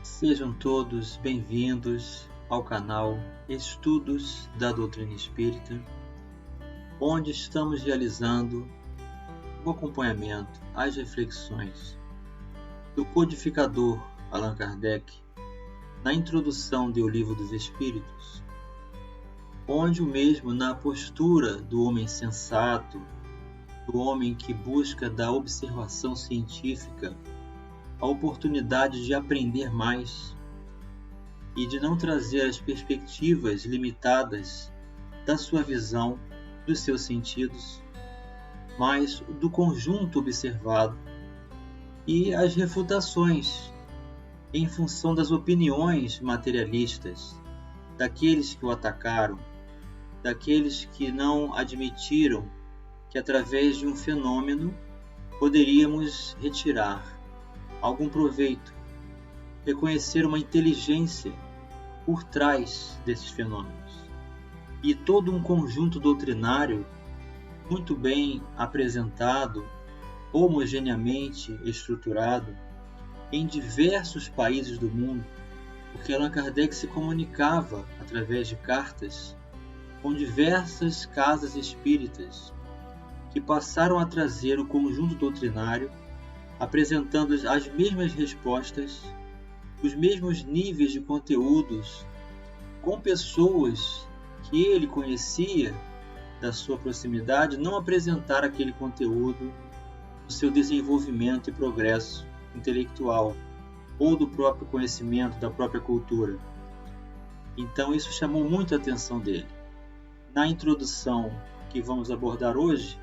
Sejam todos bem-vindos ao canal Estudos da Doutrina Espírita, onde estamos realizando o acompanhamento às reflexões do codificador Allan Kardec na introdução do Livro dos Espíritos, onde o mesmo, na postura do homem sensato, do homem que busca da observação científica a oportunidade de aprender mais e de não trazer as perspectivas limitadas da sua visão, dos seus sentidos, mas do conjunto observado e as refutações em função das opiniões materialistas daqueles que o atacaram, daqueles que não admitiram que através de um fenômeno poderíamos retirar algum proveito, reconhecer uma inteligência por trás desses fenômenos. E todo um conjunto doutrinário muito bem apresentado, homogeneamente estruturado em diversos países do mundo, porque Allan Kardec se comunicava através de cartas com diversas casas espíritas que passaram a trazer o conjunto doutrinário apresentando as mesmas respostas, os mesmos níveis de conteúdos, com pessoas que ele conhecia da sua proximidade, não apresentar aquele conteúdo no seu desenvolvimento e progresso intelectual, ou do próprio conhecimento, da própria cultura. Então isso chamou muito a atenção dele. Na introdução que vamos abordar hoje,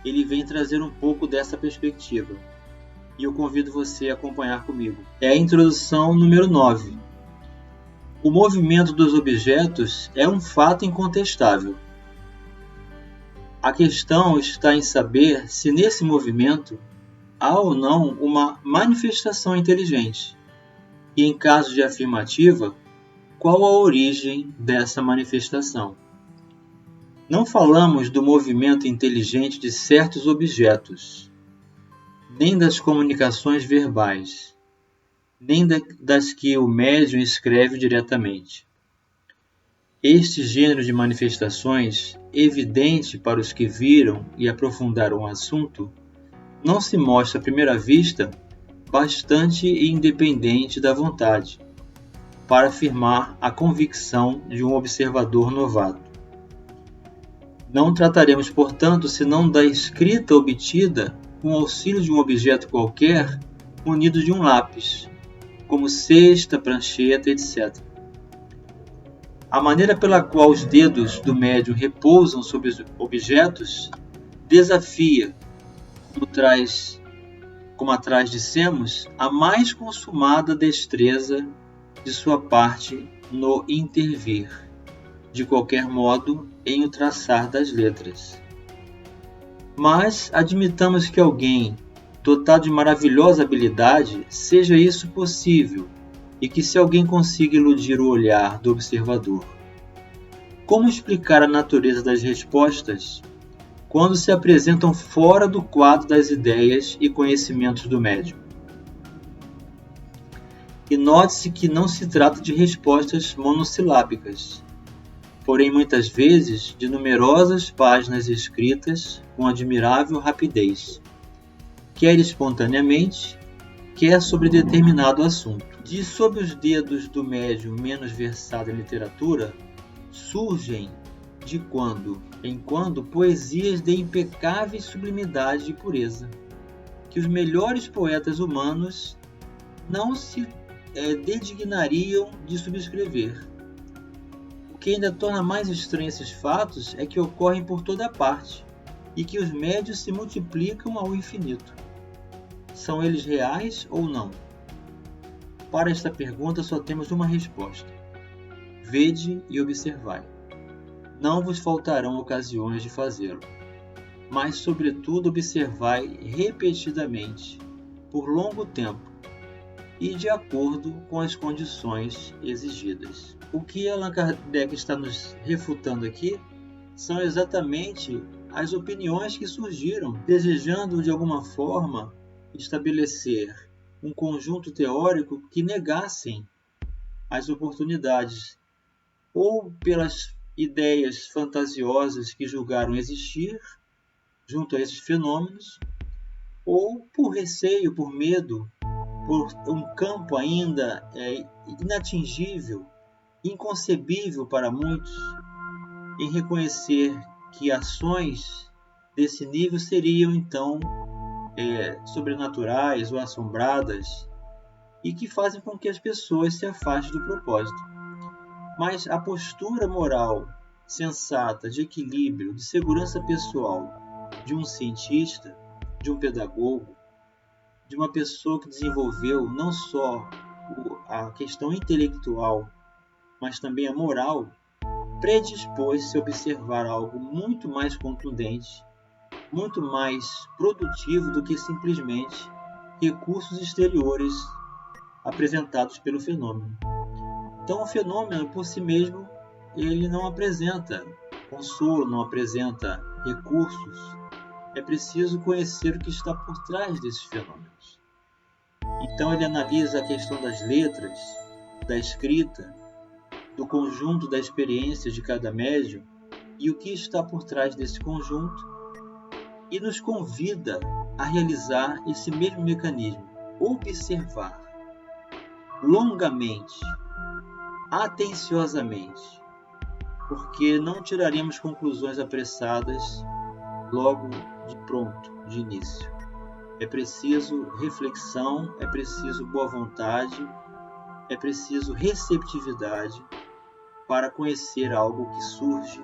ele vem trazer um pouco dessa perspectiva. E eu convido você a acompanhar comigo. É a introdução número 9. O movimento dos objetos é um fato incontestável. A questão está em saber se nesse movimento há ou não uma manifestação inteligente. E em caso de afirmativa, qual a origem dessa manifestação? Não falamos do movimento inteligente de certos objetos, nem das comunicações verbais, nem das que o médium escreve diretamente. Este gênero de manifestações, evidente para os que viram e aprofundaram o assunto, não se mostra à primeira vista bastante independente da vontade, para afirmar a convicção de um observador novato. Não trataremos, portanto, senão da escrita obtida com o auxílio de um objeto qualquer munido de um lápis, como cesta, prancheta, etc. A maneira pela qual os dedos do médium repousam sobre os objetos desafia, como atrás dissemos, a mais consumada destreza de sua parte no intervir, de qualquer modo, em o traçar das letras. Mas admitamos que alguém, dotado de maravilhosa habilidade, seja isso possível, e que se alguém consiga iludir o olhar do observador. Como explicar a natureza das respostas quando se apresentam fora do quadro das ideias e conhecimentos do médium? E note-se que não se trata de respostas monossilábicas, porém muitas vezes de numerosas páginas escritas com admirável rapidez, quer espontaneamente, quer sobre determinado assunto. De sob os dedos do médium menos versado em literatura, surgem de quando em quando poesias de impecável sublimidade e pureza, que os melhores poetas humanos não se dedignariam de subscrever. O que ainda torna mais estranho esses fatos é que ocorrem por toda parte e que os médios se multiplicam ao infinito. São eles reais ou não? Para esta pergunta só temos uma resposta. Vede e observai. Não vos faltarão ocasiões de fazê-lo, mas sobretudo observai repetidamente, por longo tempo, e de acordo com as condições exigidas. O que Allan Kardec está nos refutando aqui são exatamente as opiniões que surgiram, desejando de alguma forma estabelecer um conjunto teórico que negassem as oportunidades, ou pelas ideias fantasiosas que julgaram existir junto a esses fenômenos, ou por receio, por medo, por um campo ainda inatingível, inconcebível para muitos, em reconhecer que ações desse nível seriam então sobrenaturais ou assombradas e que fazem com que as pessoas se afastem do propósito. Mas a postura moral sensata, de equilíbrio, de segurança pessoal de um cientista, de um pedagogo, de uma pessoa que desenvolveu não só a questão intelectual, mas também a moral, predispôs-se a observar algo muito mais contundente, muito mais produtivo do que simplesmente recursos exteriores apresentados pelo fenômeno. Então, o fenômeno, por si mesmo, ele não apresenta consolo, não apresenta recursos. É preciso conhecer o que está por trás desses fenômenos. Então, ele analisa a questão das letras, da escrita, do conjunto da experiência de cada médium e o que está por trás desse conjunto, e nos convida a realizar esse mesmo mecanismo, observar longamente, atenciosamente, porque não tiraremos conclusões apressadas logo de pronto, de início. É preciso reflexão, é preciso boa vontade, é preciso receptividade para conhecer algo que surge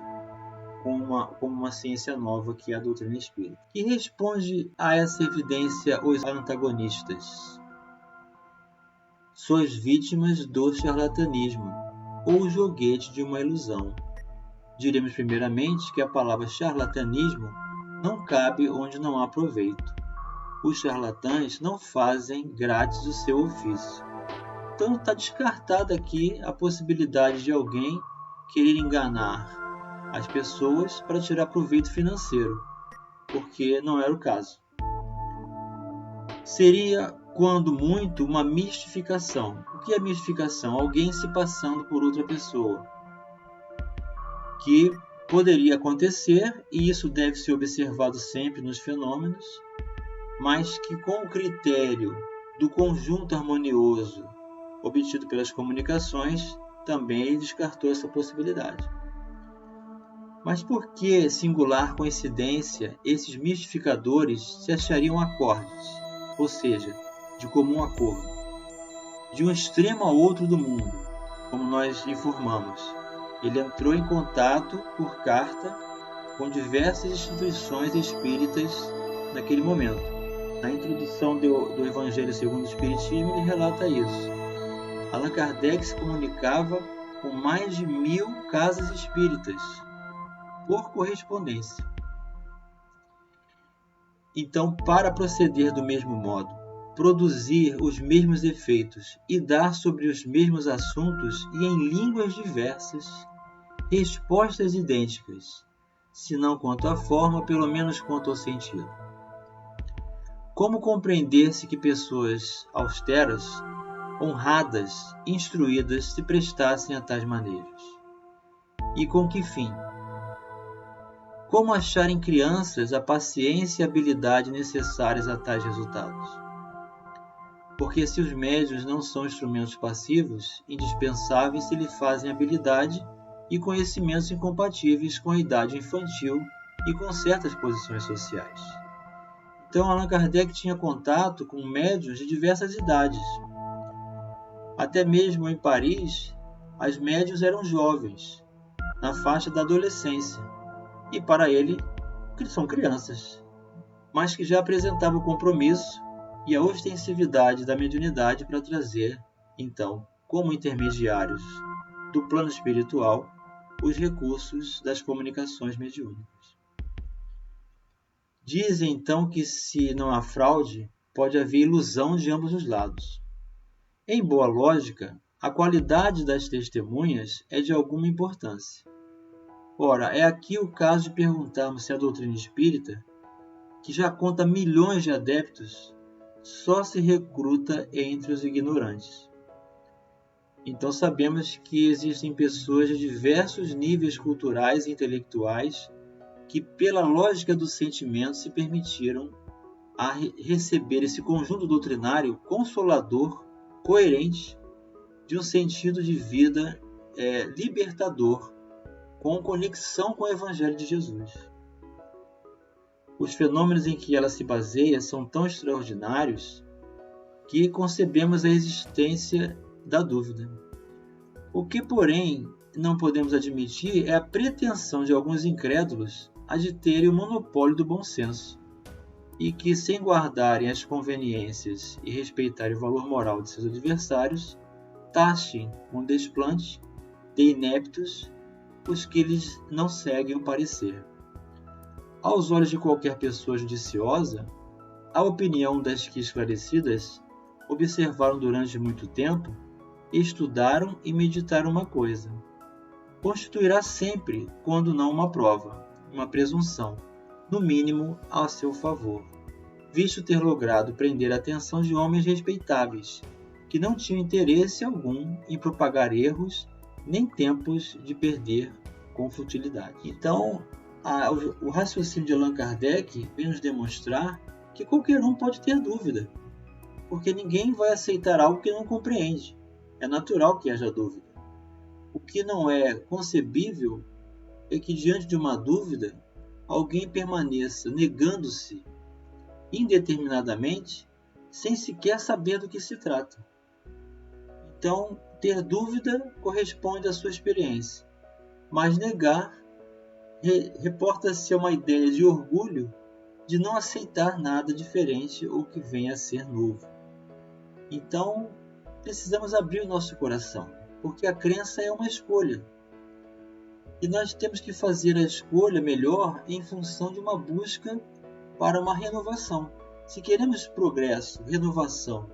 como uma ciência nova, que é a doutrina espírita. E responde a essa evidência os antagonistas. Sois vítimas do charlatanismo, ou joguete de uma ilusão. Diremos primeiramente que a palavra charlatanismo não cabe onde não há proveito. Os charlatães não fazem grátis o seu ofício. Então está descartada aqui a possibilidade de alguém querer enganar as pessoas para tirar proveito financeiro, porque não era o caso. Seria, quando muito, uma mistificação. O que é mistificação? Alguém se passando por outra pessoa, que poderia acontecer, e isso deve ser observado sempre nos fenômenos, mas que com o critério do conjunto harmonioso obtido pelas comunicações, também ele descartou essa possibilidade. Mas por que, singular coincidência, esses mistificadores se achariam acordes, ou seja, de comum acordo, de um extremo ao outro do mundo, como nós informamos? Ele entrou em contato por carta com diversas instituições espíritas naquele momento. Na introdução do Evangelho segundo o Espiritismo, ele relata isso. Allan Kardec se comunicava com mais de 1000 casas espíritas, por correspondência. Então, para proceder do mesmo modo, produzir os mesmos efeitos e dar sobre os mesmos assuntos e em línguas diversas, respostas idênticas, se não quanto à forma, pelo menos quanto ao sentido. Como compreender-se que pessoas austeras, honradas, instruídas se prestassem a tais maneiras? E com que fim? Como achar em crianças a paciência e a habilidade necessárias a tais resultados? Porque se os médiuns não são instrumentos passivos, indispensáveis se lhe fazem habilidade e conhecimentos incompatíveis com a idade infantil e com certas posições sociais. Então, Allan Kardec tinha contato com médiuns de diversas idades. Até mesmo em Paris, as médiuns eram jovens, na faixa da adolescência, e para ele são crianças, mas que já apresentavam o compromisso e a ostensividade da mediunidade para trazer, então, como intermediários do plano espiritual, os recursos das comunicações mediúnicas. Dizem então que, se não há fraude, pode haver ilusão de ambos os lados. Em boa lógica, a qualidade das testemunhas é de alguma importância. Ora, é aqui o caso de perguntarmos se a doutrina espírita, que já conta milhões de adeptos, só se recruta entre os ignorantes. Então sabemos que existem pessoas de diversos níveis culturais e intelectuais que, pela lógica do sentimento, se permitiram a receber esse conjunto doutrinário consolador, coerente, de um sentido de vida libertador, com conexão com o Evangelho de Jesus. Os fenômenos em que ela se baseia são tão extraordinários que concebemos a existência da dúvida. O que, porém, não podemos admitir é a pretensão de alguns incrédulos a de terem o monopólio do bom senso, e que, sem guardarem as conveniências e respeitarem o valor moral de seus adversários, taxem com desplante de ineptos os que lhes não seguem o parecer. Aos olhos de qualquer pessoa judiciosa, a opinião das que esclarecidas observaram durante muito tempo, estudaram e meditaram uma coisa, constituirá sempre, quando não uma prova, uma presunção, no mínimo a seu favor, visto ter logrado prender a atenção de homens respeitáveis, que não tinham interesse algum em propagar erros, nem tempos de perder com futilidade. Então, o raciocínio de Allan Kardec vem nos demonstrar que qualquer um pode ter dúvida, porque ninguém vai aceitar algo que não compreende. É natural que haja dúvida. O que não é concebível é que, diante de uma dúvida, alguém permaneça negando-se indeterminadamente, sem sequer saber do que se trata. Então, ter dúvida corresponde à sua experiência, mas negar reporta-se a uma ideia de orgulho de não aceitar nada diferente ou que venha a ser novo. Então, precisamos abrir o nosso coração, porque a crença é uma escolha. E nós temos que fazer a escolha melhor em função de uma busca para uma renovação. Se queremos progresso, renovação,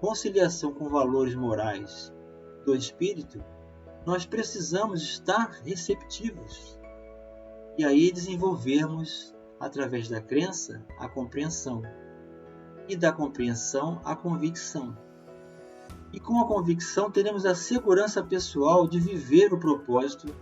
conciliação com valores morais do espírito, nós precisamos estar receptivos. E aí desenvolvermos, através da crença, a compreensão. E da compreensão, a convicção. E com a convicção teremos a segurança pessoal de viver o propósito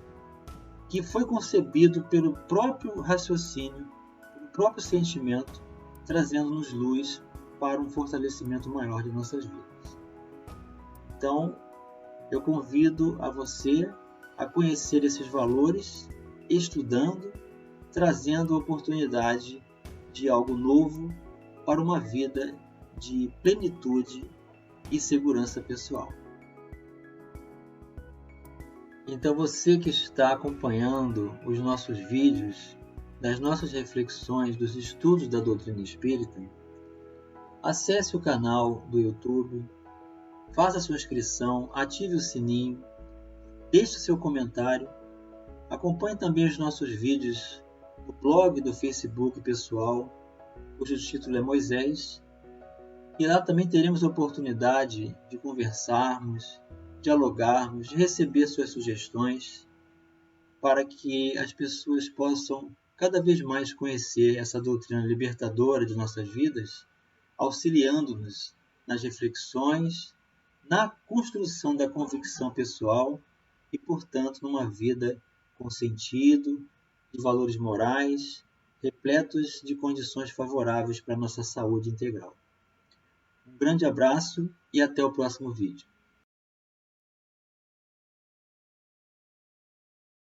que foi concebido pelo próprio raciocínio, pelo próprio sentimento, trazendo-nos luz para um fortalecimento maior de nossas vidas. Então, eu convido a você a conhecer esses valores, estudando, trazendo a oportunidade de algo novo para uma vida de plenitude e segurança pessoal. Então você que está acompanhando os nossos vídeos, das nossas reflexões, dos estudos da doutrina espírita, acesse o canal do YouTube, faça sua inscrição, ative o sininho, deixe seu comentário, acompanhe também os nossos vídeos no blog do Facebook pessoal, cujo título é Moisés, e lá também teremos a oportunidade de conversarmos, dialogarmos, de receber suas sugestões, para que as pessoas possam cada vez mais conhecer essa doutrina libertadora de nossas vidas, auxiliando-nos nas reflexões, na construção da convicção pessoal e, portanto, numa vida com sentido, de valores morais, repletos de condições favoráveis para a nossa saúde integral. Um grande abraço e até o próximo vídeo.